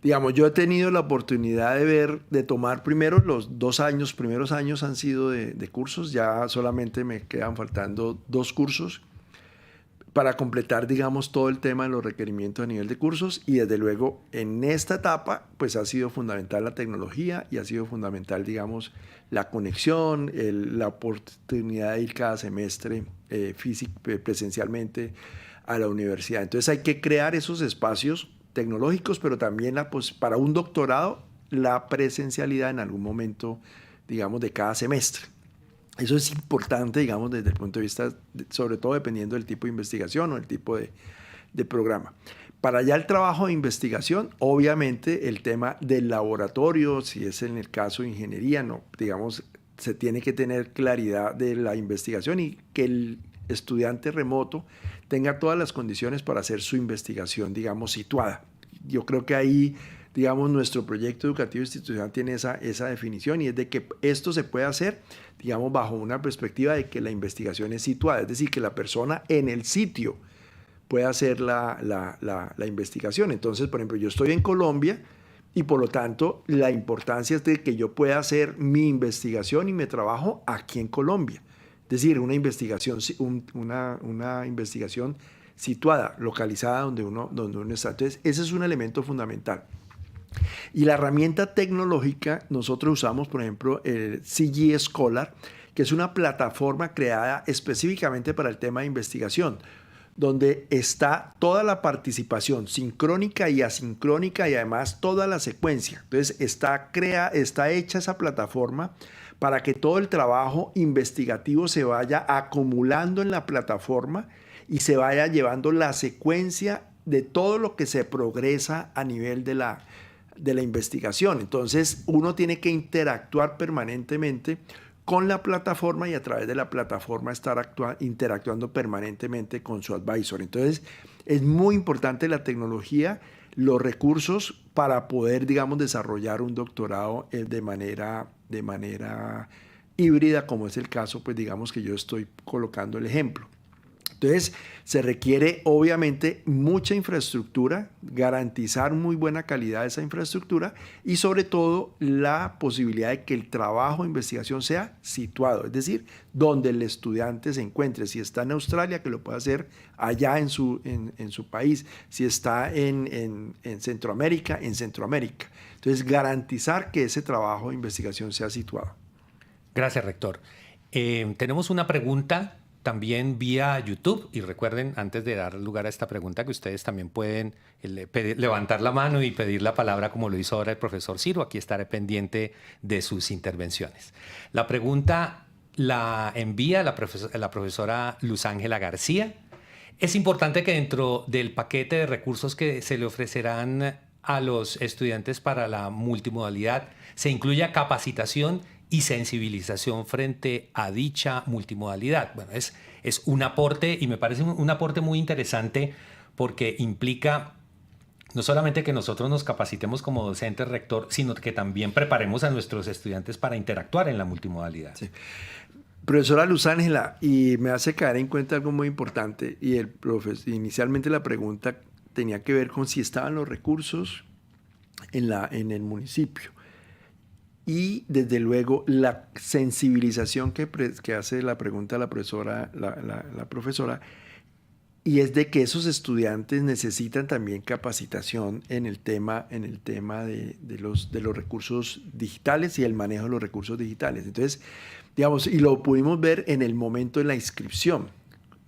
[SPEAKER 2] Digamos, yo he tenido la oportunidad de tomar primero los primeros años han sido de cursos, ya solamente me quedan faltando 2 cursos para completar, digamos, todo el tema de los requerimientos a nivel de cursos, y desde luego en esta etapa pues ha sido fundamental la tecnología y ha sido fundamental, digamos, la conexión, la oportunidad de ir cada semestre presencialmente a la universidad. Entonces hay que crear esos espacios tecnológicos, pero también para un doctorado la presencialidad en algún momento, digamos, de cada semestre. Eso es importante, digamos, desde el punto de vista, sobre todo dependiendo del tipo de investigación o el tipo de programa. Para ya el trabajo de investigación, obviamente el tema del laboratorio, si es en el caso de ingeniería, no, digamos, se tiene que tener claridad de la investigación y que el estudiante remoto tenga todas las condiciones para hacer su investigación, digamos, situada. Yo creo que ahí, digamos, nuestro proyecto educativo institucional tiene esa definición, y es de que esto se puede hacer, digamos, bajo una perspectiva de que la investigación es situada, es decir, que la persona en el sitio puede hacer la investigación. Entonces, por ejemplo, yo estoy en Colombia y por lo tanto la importancia es de que yo pueda hacer mi investigación y mi trabajo aquí en Colombia. Es decir, una investigación situada, localizada donde uno está. Entonces, ese es un elemento fundamental. Y la herramienta tecnológica, nosotros usamos, por ejemplo, el CG Scholar, que es una plataforma creada específicamente para el tema de investigación, donde está toda la participación sincrónica y asincrónica y además toda la secuencia. Entonces, está hecha esa plataforma para que todo el trabajo investigativo se vaya acumulando en la plataforma y se vaya llevando la secuencia de todo lo que se progresa a nivel de la la investigación. Entonces, uno tiene que interactuar permanentemente con la plataforma y a través de la plataforma estar interactuando permanentemente con su advisor. Entonces, es muy importante la tecnología, los recursos para poder, digamos, desarrollar un doctorado de manera híbrida, como es el caso, pues digamos que yo estoy colocando el ejemplo. Entonces, se requiere obviamente mucha infraestructura, garantizar muy buena calidad de esa infraestructura y sobre todo la posibilidad de que el trabajo de investigación sea situado, es decir, donde el estudiante se encuentre. Si está en Australia, que lo pueda hacer allá en su país. Si está en Centroamérica, en Centroamérica. Entonces, garantizar que ese trabajo de investigación sea situado.
[SPEAKER 1] Gracias, rector. Tenemos una pregunta también vía YouTube y recuerden, antes de dar lugar a esta pregunta, que ustedes también pueden levantar la mano y pedir la palabra como lo hizo ahora el profesor Ciro. Aquí estaré pendiente de sus intervenciones. La pregunta la envía la profesora Luz Ángela García. Es importante que dentro del paquete de recursos que se le ofrecerán a los estudiantes para la multimodalidad se incluya capacitación y sensibilización frente a dicha multimodalidad. Bueno, es un aporte y me parece un aporte muy interesante porque implica no solamente que nosotros nos capacitemos como docentes, rector, sino que también preparemos a nuestros estudiantes para interactuar en la multimodalidad.
[SPEAKER 2] Sí. Profesora Luz Ángela, y me hace caer en cuenta algo muy importante, y inicialmente la pregunta tenía que ver con si estaban los recursos en el municipio. Y desde luego la sensibilización que hace la pregunta la profesora, y es de que esos estudiantes necesitan también capacitación en el tema de los recursos digitales y el manejo de los recursos digitales. Entonces, digamos, y lo pudimos ver en el momento de la inscripción.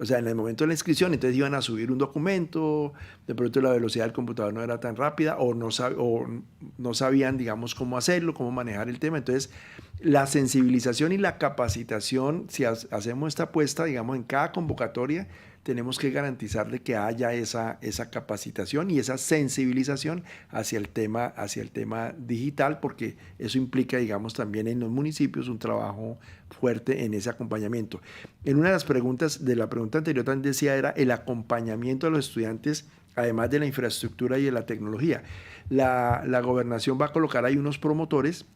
[SPEAKER 2] O sea, en el momento de la inscripción, entonces iban a subir un documento, de pronto la velocidad del computador no era tan rápida o no sabían, digamos, cómo hacerlo, cómo manejar el tema. Entonces, la sensibilización y la capacitación, si hacemos esta apuesta, digamos, en cada convocatoria, tenemos que garantizarle que haya esa capacitación y esa sensibilización hacia el tema digital, porque eso implica, digamos, también en los municipios un trabajo fuerte en ese acompañamiento. En una de las preguntas, de la pregunta anterior también decía, era el acompañamiento de los estudiantes, además de la infraestructura y de la tecnología. La gobernación va a colocar ahí unos promotores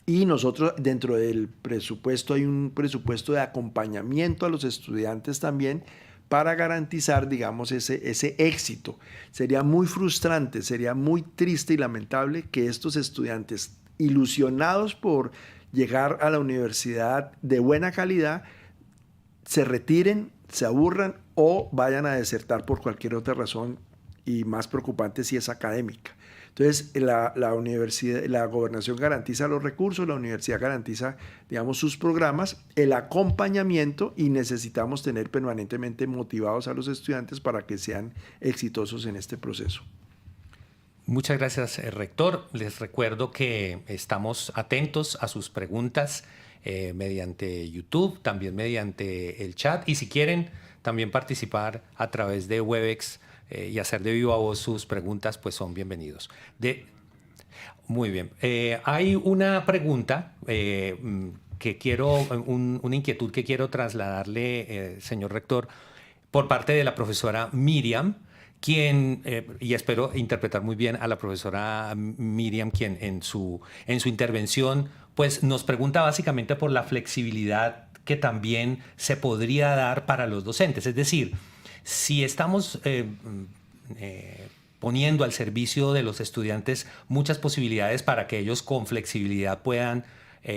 [SPEAKER 2] y nosotros dentro del presupuesto hay un presupuesto de acompañamiento a los estudiantes también, para garantizar, digamos, ese éxito. Sería muy frustrante, sería muy triste y lamentable que estos estudiantes, ilusionados por llegar a la universidad de buena calidad, se retiren, se aburran o vayan a desertar por cualquier otra razón, y más preocupante si es académica. Entonces, la universidad, la gobernación garantiza los recursos, la universidad garantiza, digamos, sus programas, el acompañamiento, y necesitamos tener permanentemente motivados a los estudiantes para que sean exitosos en este proceso.
[SPEAKER 1] Muchas gracias, rector. Les recuerdo que estamos atentos a sus preguntas mediante YouTube, también mediante el chat, y si quieren también participar a través de Webex y hacer de viva voz sus preguntas, pues son bienvenidos. Muy bien. Hay una pregunta que quiero, una inquietud que quiero trasladarle, señor rector, por parte de la profesora Miriam, quien, y espero interpretar muy bien a la profesora Miriam, quien en su intervención pues, nos pregunta básicamente por la flexibilidad que también se podría dar para los docentes. Es decir, si estamos poniendo al servicio de los estudiantes muchas posibilidades para que ellos con flexibilidad puedan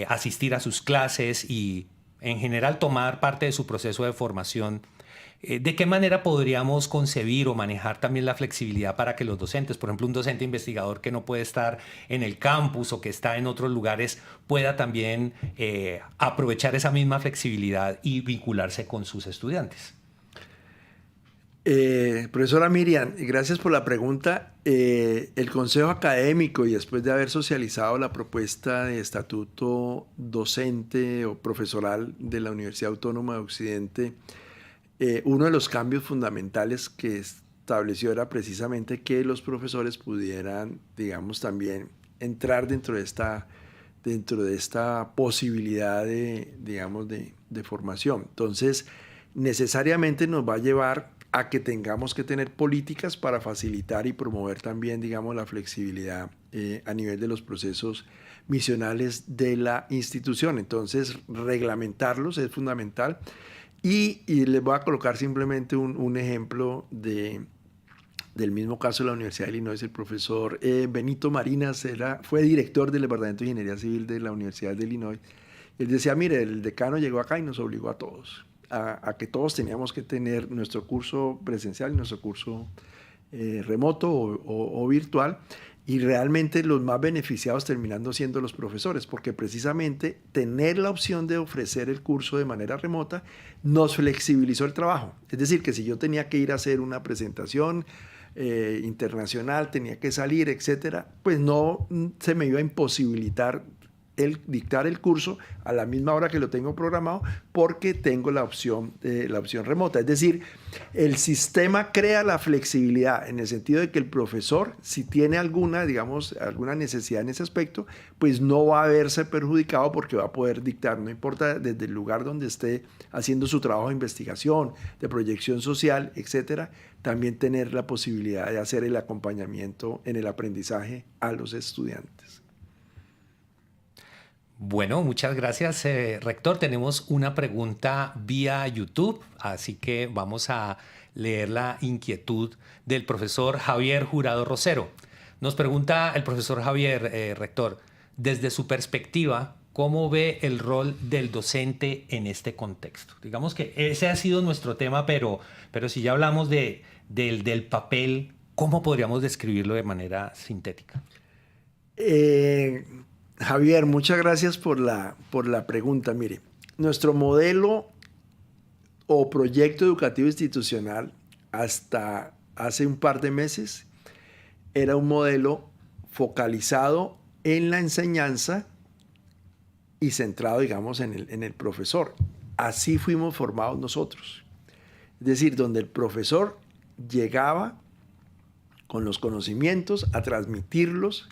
[SPEAKER 1] asistir a sus clases y en general tomar parte de su proceso de formación, ¿de qué manera podríamos concebir o manejar también la flexibilidad para que los docentes, por ejemplo, un docente investigador que no puede estar en el campus o que está en otros lugares, pueda también aprovechar esa misma flexibilidad y vincularse con sus estudiantes?
[SPEAKER 2] Profesora Miriam, gracias por la pregunta. El Consejo Académico, y después de haber socializado la propuesta de estatuto docente o profesoral de la Universidad Autónoma de Occidente, uno de los cambios fundamentales que estableció era precisamente que los profesores pudieran, digamos, también entrar dentro de esta posibilidad de, digamos, de formación. Entonces, necesariamente nos va a llevar a que tengamos que tener políticas para facilitar y promover también, digamos, la flexibilidad a nivel de los procesos misionales de la institución. Entonces, reglamentarlos es fundamental. Y les voy a colocar simplemente un ejemplo del mismo caso de la Universidad de Illinois. El profesor Benito Marinas fue director del Departamento de Ingeniería Civil de la Universidad de Illinois. Él decía, mire, el decano llegó acá y nos obligó a todos, a que todos teníamos que tener nuestro curso presencial y nuestro curso remoto o virtual, y realmente los más beneficiados terminando siendo los profesores, porque precisamente tener la opción de ofrecer el curso de manera remota nos flexibilizó el trabajo. Es decir, que si yo tenía que ir a hacer una presentación internacional, tenía que salir, etcétera, pues no se me iba a imposibilitar dictar el curso a la misma hora que lo tengo programado, porque tengo la opción remota. Es decir, el sistema crea la flexibilidad en el sentido de que el profesor, si tiene alguna necesidad en ese aspecto, pues no va a verse perjudicado porque va a poder dictar, no importa desde el lugar donde esté haciendo su trabajo de investigación, de proyección social, etcétera, también tener la posibilidad de hacer el acompañamiento en el aprendizaje a los estudiantes.
[SPEAKER 1] Bueno, muchas gracias, rector. Tenemos una pregunta vía YouTube, así que vamos a leer la inquietud del profesor Javier Jurado Rosero. Nos pregunta el profesor Javier, rector, desde su perspectiva, ¿cómo ve el rol del docente en este contexto? Digamos que ese ha sido nuestro tema, pero si ya hablamos del papel, ¿cómo podríamos describirlo de manera sintética?
[SPEAKER 2] Javier, muchas gracias por la pregunta. Mire, nuestro modelo o proyecto educativo institucional hasta hace un par de meses era un modelo focalizado en la enseñanza y centrado, digamos, en el profesor. Así fuimos formados nosotros. Es decir, donde el profesor llegaba con los conocimientos a transmitirlos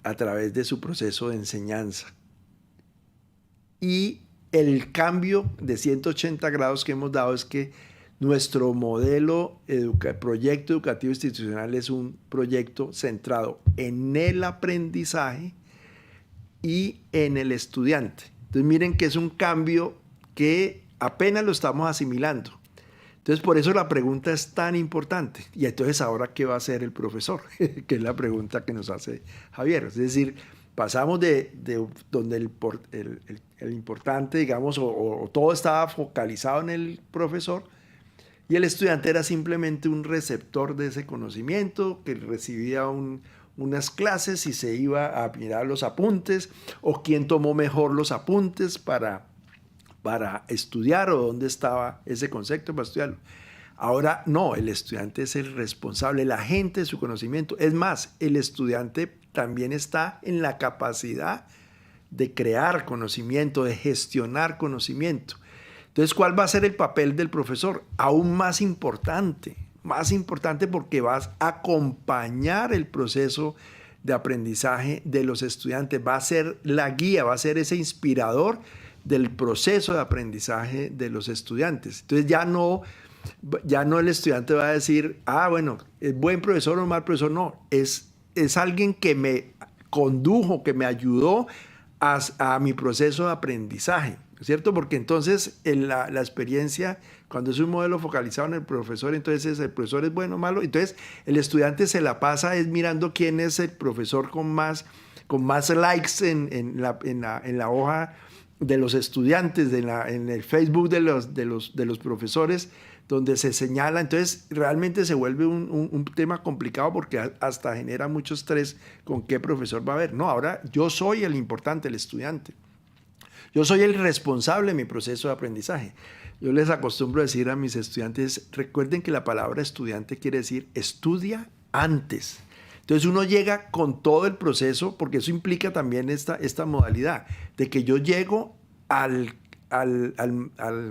[SPEAKER 2] a través de su proceso de enseñanza. Y el cambio de 180 grados que hemos dado es que nuestro modelo proyecto educativo institucional es un proyecto centrado en el aprendizaje y en el estudiante. Entonces miren que es un cambio que apenas lo estamos asimilando. Entonces, por eso la pregunta es tan importante. Y entonces, ¿ahora qué va a hacer el profesor? Que es la pregunta que nos hace Javier. Es decir, pasamos de donde el importante, digamos, o todo estaba focalizado en el profesor, y el estudiante era simplemente un receptor de ese conocimiento, que recibía unas clases y se iba a mirar los apuntes, o quién tomó mejor los apuntes para estudiar, o dónde estaba ese concepto para estudiarlo. Ahora no, el estudiante es el responsable, el agente de su conocimiento. Es más, el estudiante también está en la capacidad de crear conocimiento, de gestionar conocimiento. Entonces, ¿cuál va a ser el papel del profesor? Aún más importante porque vas a acompañar el proceso de aprendizaje de los estudiantes, va a ser la guía, va a ser ese inspirador del proceso de aprendizaje de los estudiantes. Entonces ya no el estudiante va a decir, bueno, es buen profesor o mal profesor. No, es alguien que me condujo, que me ayudó a mi proceso de aprendizaje, ¿cierto? Porque entonces la experiencia, cuando es un modelo focalizado en el profesor, entonces el profesor es bueno o malo, entonces el estudiante se la pasa mirando quién es el profesor con más likes en la hoja de los estudiantes, en el Facebook de los profesores, donde se señala. Entonces realmente se vuelve un tema complicado, porque hasta genera mucho estrés con qué profesor va a haber. No, ahora yo soy el importante, el estudiante. Yo soy el responsable de mi proceso de aprendizaje. Yo les acostumbro a decir a mis estudiantes, recuerden que la palabra estudiante quiere decir estudia antes. Entonces uno llega con todo el proceso, porque eso implica también esta modalidad, de que yo llego al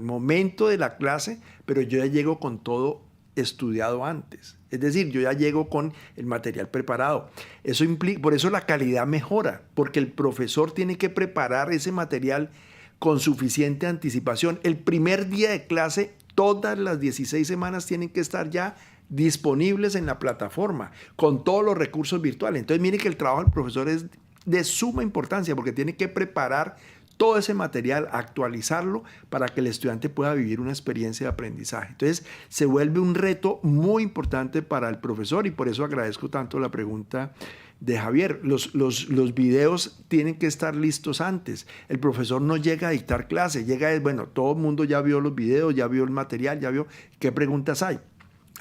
[SPEAKER 2] momento de la clase, pero yo ya llego con todo estudiado antes. Es decir, yo ya llego con el material preparado. Eso implica, por eso la calidad mejora, porque el profesor tiene que preparar ese material con suficiente anticipación. El primer día de clase, todas las 16 semanas tienen que estar ya disponibles en la plataforma, con todos los recursos virtuales. Entonces, miren que el trabajo del profesor es de suma importancia, porque tiene que preparar todo ese material, actualizarlo para que el estudiante pueda vivir una experiencia de aprendizaje. Entonces, se vuelve un reto muy importante para el profesor, y por eso agradezco tanto la pregunta de Javier. Los videos tienen que estar listos antes. El profesor no llega a dictar clase, llega, bueno, todo el mundo ya vio los videos, ya vio el material, ya vio qué preguntas hay.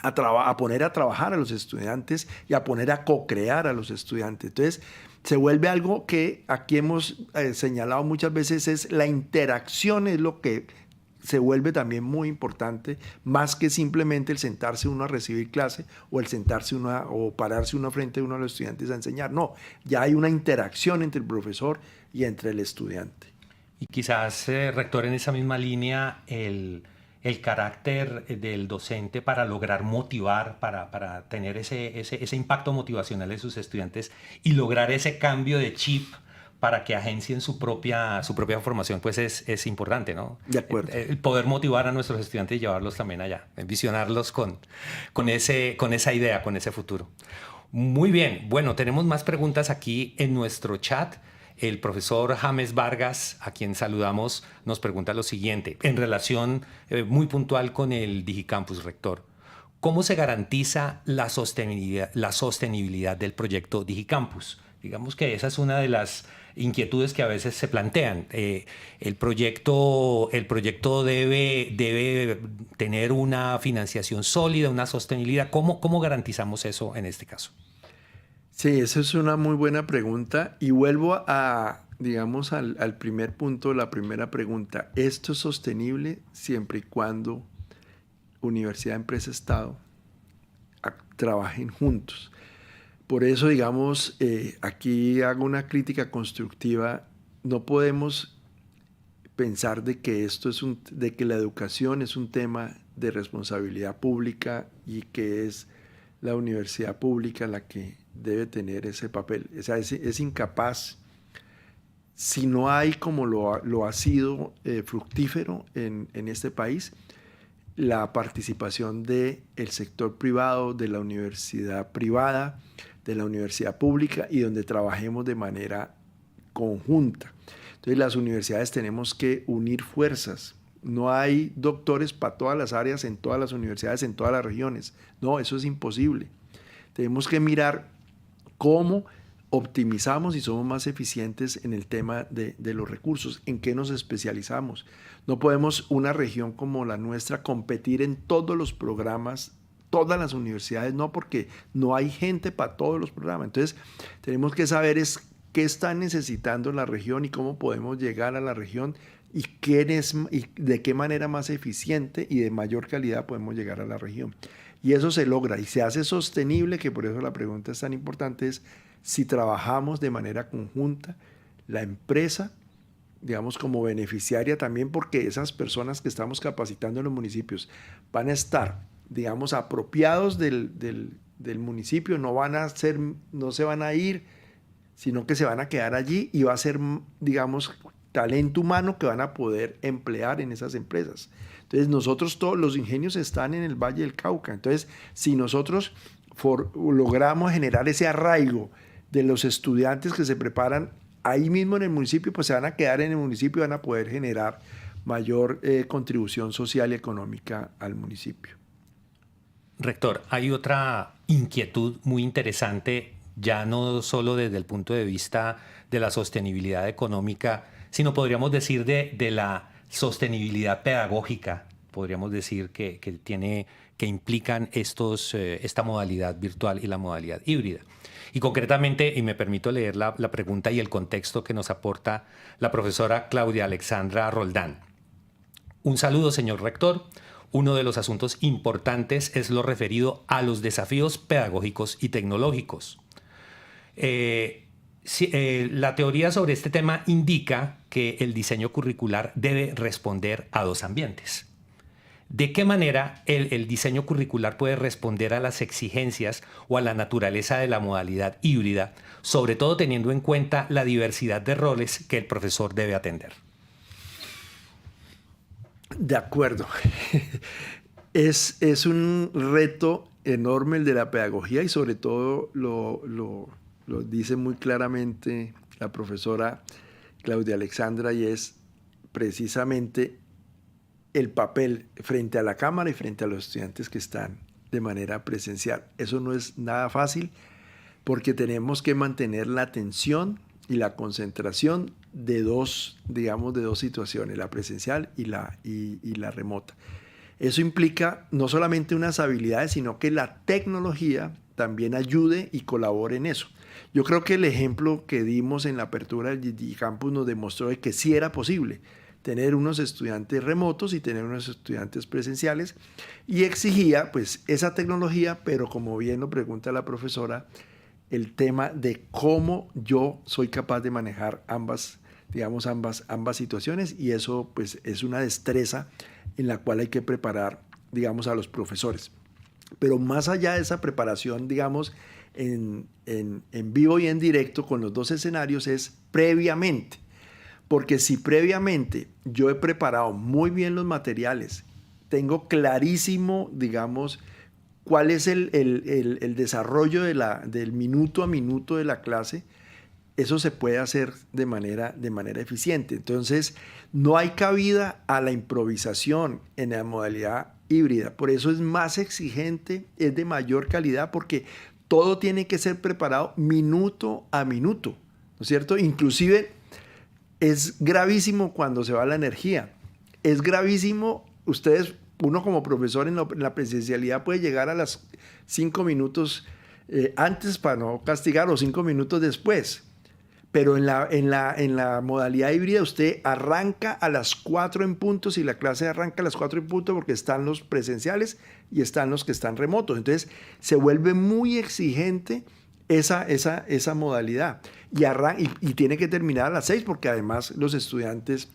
[SPEAKER 2] A poner a trabajar a los estudiantes y a poner a co-crear a los estudiantes. Entonces, se vuelve algo que aquí hemos señalado muchas veces, es la interacción, es lo que se vuelve también muy importante, más que simplemente el sentarse uno a recibir clase o el sentarse uno o pararse uno frente a uno de los estudiantes a enseñar. No, ya hay una interacción entre el profesor y entre el estudiante.
[SPEAKER 1] Y quizás, rector, en esa misma línea, el carácter del docente para lograr motivar, para tener ese impacto motivacional en sus estudiantes y lograr ese cambio de chip para que agencien su propia formación, pues es importante, ¿no?
[SPEAKER 2] De acuerdo.
[SPEAKER 1] El poder motivar a nuestros estudiantes y llevarlos también allá, visionarlos con esa idea, con ese futuro. Muy bien, bueno, tenemos más preguntas aquí en nuestro chat. El profesor James Vargas, a quien saludamos, nos pregunta lo siguiente, en relación muy puntual con el DigiCampus, rector. ¿Cómo se garantiza la sostenibilidad del proyecto DigiCampus? Digamos que esa es una de las inquietudes que a veces se plantean. El proyecto debe tener una financiación sólida, una sostenibilidad. ¿Cómo garantizamos eso en este caso?
[SPEAKER 2] Sí, esa es una muy buena pregunta, y vuelvo digamos, al primer punto, la primera pregunta. ¿Esto es sostenible siempre y cuando universidad, empresa, Estado trabajen juntos? Por eso, digamos, aquí hago una crítica constructiva. No podemos pensar de que de que la educación es un tema de responsabilidad pública y que es la universidad pública la que debe tener ese papel. O sea, es incapaz, si no hay, como lo ha sido fructífero en este país, la participación del sector privado, de la universidad privada, de la universidad pública, y donde trabajemos de manera conjunta. Entonces, las universidades tenemos que unir fuerzas. No hay doctores para todas las áreas en todas las universidades, en todas las regiones. No, eso es imposible. Tenemos que mirar cómo optimizamos y somos más eficientes en el tema de los recursos, en qué nos especializamos. No podemos una región como la nuestra competir en todos los programas, todas las universidades, no, porque no hay gente para todos los programas. Entonces, tenemos que saber qué está necesitando la región y cómo podemos llegar a la región y de qué manera más eficiente y de mayor calidad podemos llegar a la región. Y eso se logra y se hace sostenible, que por eso la pregunta es tan importante, es si trabajamos de manera conjunta, la empresa, digamos, como beneficiaria también, porque esas personas que estamos capacitando en los municipios van a estar, digamos, apropiados del municipio, no se van a ir, sino que se van a quedar allí, y va a ser, digamos, talento humano que van a poder emplear en esas empresas. Entonces, nosotros todos los ingenios están en el Valle del Cauca. Entonces, si nosotros logramos generar ese arraigo de los estudiantes que se preparan ahí mismo en el municipio, pues se van a quedar en el municipio y van a poder generar mayor contribución social y económica al municipio.
[SPEAKER 1] Rector, hay otra inquietud muy interesante, ya no solo desde el punto de vista de la sostenibilidad económica, sino podríamos decir de la sostenibilidad pedagógica, podríamos decir que implican esta modalidad virtual y la modalidad híbrida. Y concretamente, y me permito leer la pregunta y el contexto que nos aporta la profesora Claudia Alexandra Roldán. Un saludo, señor rector. Uno de los asuntos importantes es lo referido a los desafíos pedagógicos y tecnológicos. La teoría sobre este tema indica que el diseño curricular debe responder a dos ambientes. ¿De qué manera el diseño curricular puede responder a las exigencias o a la naturaleza de la modalidad híbrida, sobre todo teniendo en cuenta la diversidad de roles que el profesor debe atender?
[SPEAKER 2] De acuerdo. Es un reto enorme el de la pedagogía y sobre todo lo dice muy claramente la profesora Claudia Alexandra, y es precisamente el papel frente a la cámara y frente a los estudiantes que están de manera presencial. Eso no es nada fácil porque tenemos que mantener la atención y la concentración de dos situaciones, la presencial y la remota. Eso implica no solamente unas habilidades, sino que la tecnología también ayude y colabore en eso. Yo creo que el ejemplo que dimos en la apertura del DigiCampus nos demostró que sí era posible tener unos estudiantes remotos y tener unos estudiantes presenciales, y exigía pues esa tecnología, pero como bien lo pregunta la profesora, el tema de cómo yo soy capaz de manejar ambas situaciones, y eso pues es una destreza en la cual hay que preparar, digamos, a los profesores. Pero más allá de esa preparación, digamos, en vivo y en directo con los dos escenarios, es previamente. Porque si previamente yo he preparado muy bien los materiales, tengo clarísimo, digamos, cuál es el desarrollo del minuto a minuto de la clase, eso se puede hacer de manera eficiente. Entonces, no hay cabida a la improvisación en la modalidad híbrida. Por eso es más exigente, es de mayor calidad, porque todo tiene que ser preparado minuto a minuto, ¿no es cierto? Inclusive es gravísimo cuando se va la energía. Es gravísimo, uno como profesor en la presencialidad puede llegar a las 5 minutos antes para no castigar, o 5 minutos después. Pero en la modalidad híbrida usted arranca a las 4 en punto, si la clase arranca a las 4 en punto, porque están los presenciales y están los que están remotos. Entonces se vuelve muy exigente esa modalidad, y tiene que terminar a las 6, porque además los estudiantes,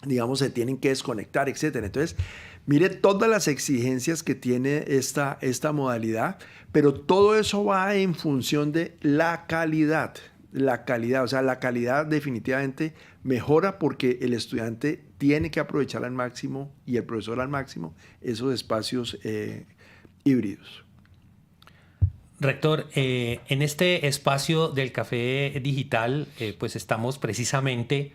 [SPEAKER 2] digamos, se tienen que desconectar, etc. Entonces, mire todas las exigencias que tiene esta modalidad, pero todo eso va en función de la calidad. O sea, la calidad definitivamente mejora porque el estudiante tiene que aprovechar al máximo, y el profesor al máximo, esos espacios híbridos.
[SPEAKER 1] Rector, en este espacio del Café Digital, pues estamos precisamente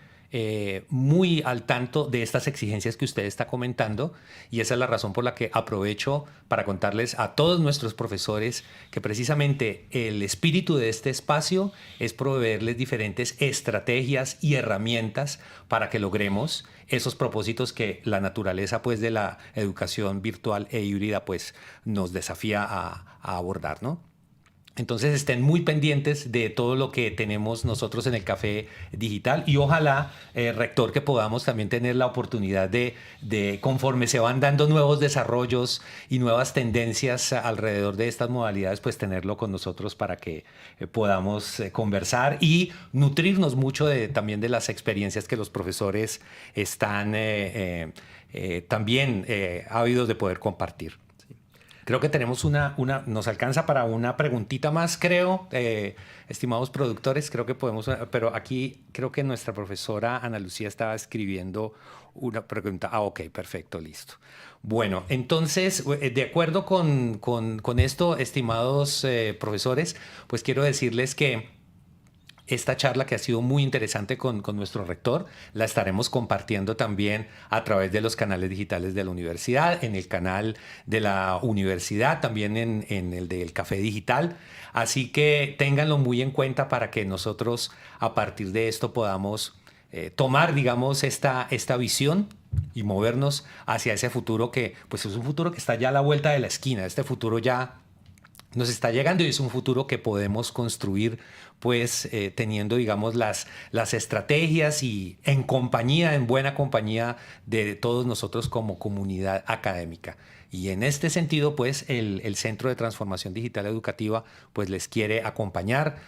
[SPEAKER 1] muy al tanto de estas exigencias que usted está comentando, y esa es la razón por la que aprovecho para contarles a todos nuestros profesores que precisamente el espíritu de este espacio es proveerles diferentes estrategias y herramientas para que logremos esos propósitos que la naturaleza pues de la educación virtual e híbrida pues nos desafía a abordar, ¿no? Entonces estén muy pendientes de todo lo que tenemos nosotros en el Café Digital, y ojalá, rector, que podamos también tener la oportunidad de conforme se van dando nuevos desarrollos y nuevas tendencias alrededor de estas modalidades, pues tenerlo con nosotros para que podamos conversar y nutrirnos mucho también de las experiencias que los profesores están también ávidos de poder compartir. Creo que tenemos nos alcanza para una preguntita más, creo, estimados productores, creo que podemos, pero aquí creo que nuestra profesora Ana Lucía estaba escribiendo una pregunta. Ok, perfecto, listo. Bueno, entonces, de acuerdo con esto, estimados profesores, pues quiero decirles que esta charla, que ha sido muy interesante con nuestro rector, la estaremos compartiendo también a través de los canales digitales de la universidad, en el canal de la universidad, también en el del Café Digital. Así que ténganlo muy en cuenta para que nosotros a partir de esto podamos tomar, digamos, esta visión y movernos hacia ese futuro que pues es un futuro que está ya a la vuelta de la esquina. Este futuro ya nos está llegando y es un futuro que podemos construir pues teniendo, digamos, las estrategias y en buena compañía de todos nosotros como comunidad académica. Y en este sentido, pues el Centro de Transformación Digital Educativa pues les quiere acompañar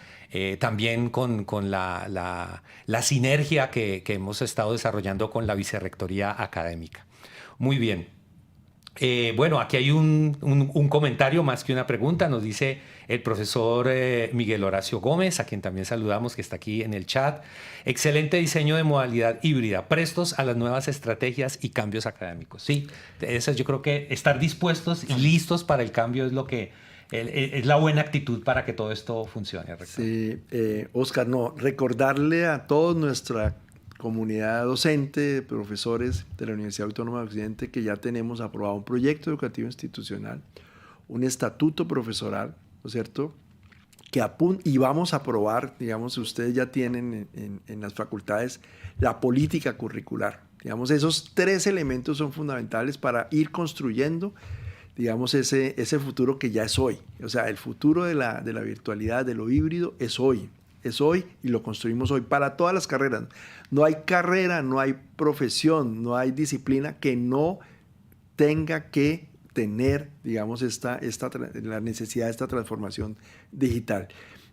[SPEAKER 1] también con la sinergia que hemos estado desarrollando con la Vicerrectoría Académica. Muy bien. Bueno, aquí hay un comentario más que una pregunta. Nos dice el profesor Miguel Horacio Gómez, a quien también saludamos, que está aquí en el chat. Excelente diseño de modalidad híbrida, prestos a las nuevas estrategias y cambios académicos. Sí, eso yo creo que estar dispuestos y listos para el cambio es lo que es la buena actitud para que todo esto funcione, rector.
[SPEAKER 2] Sí, Oscar, no, recordarle a toda nuestra comunidad docente, profesores de la Universidad Autónoma de Occidente, que ya tenemos aprobado un proyecto educativo institucional, un estatuto profesoral, ¿no es cierto?, y vamos a aprobar, digamos, ustedes ya tienen en las facultades la política curricular. Digamos, esos 3 elementos son fundamentales para ir construyendo, digamos, ese futuro que ya es hoy. O sea, el futuro de la virtualidad, de lo híbrido, es hoy y lo construimos hoy para todas las carreras. No hay carrera, no hay profesión, no hay disciplina que no tenga que tener, digamos, la necesidad de esta transformación digital.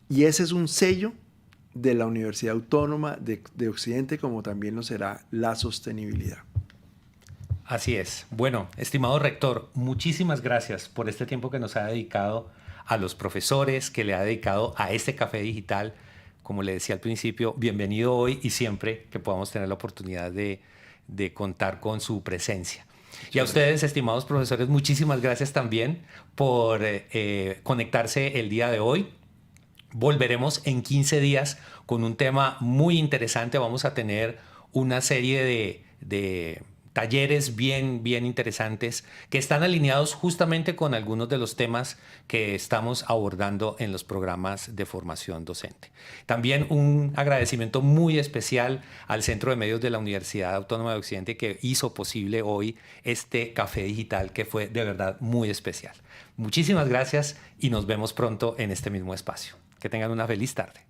[SPEAKER 2] Y ese es un sello de la Universidad Autónoma de Occidente, como también lo será la sostenibilidad.
[SPEAKER 1] Así es. Bueno, estimado rector, muchísimas gracias por este tiempo que nos ha dedicado a los profesores, que le ha dedicado a este café digital. Como le decía al principio, bienvenido hoy y siempre que podamos tener la oportunidad de contar con su presencia. Y a ustedes, estimados profesores, muchísimas gracias también por conectarse el día de hoy. Volveremos en 15 días con un tema muy interesante. Vamos a tener una serie de talleres bien interesantes que están alineados justamente con algunos de los temas que estamos abordando en los programas de formación docente. También un agradecimiento muy especial al Centro de Medios de la Universidad Autónoma de Occidente, que hizo posible hoy este café digital, que fue de verdad muy especial. Muchísimas gracias y nos vemos pronto en este mismo espacio. Que tengan una feliz tarde.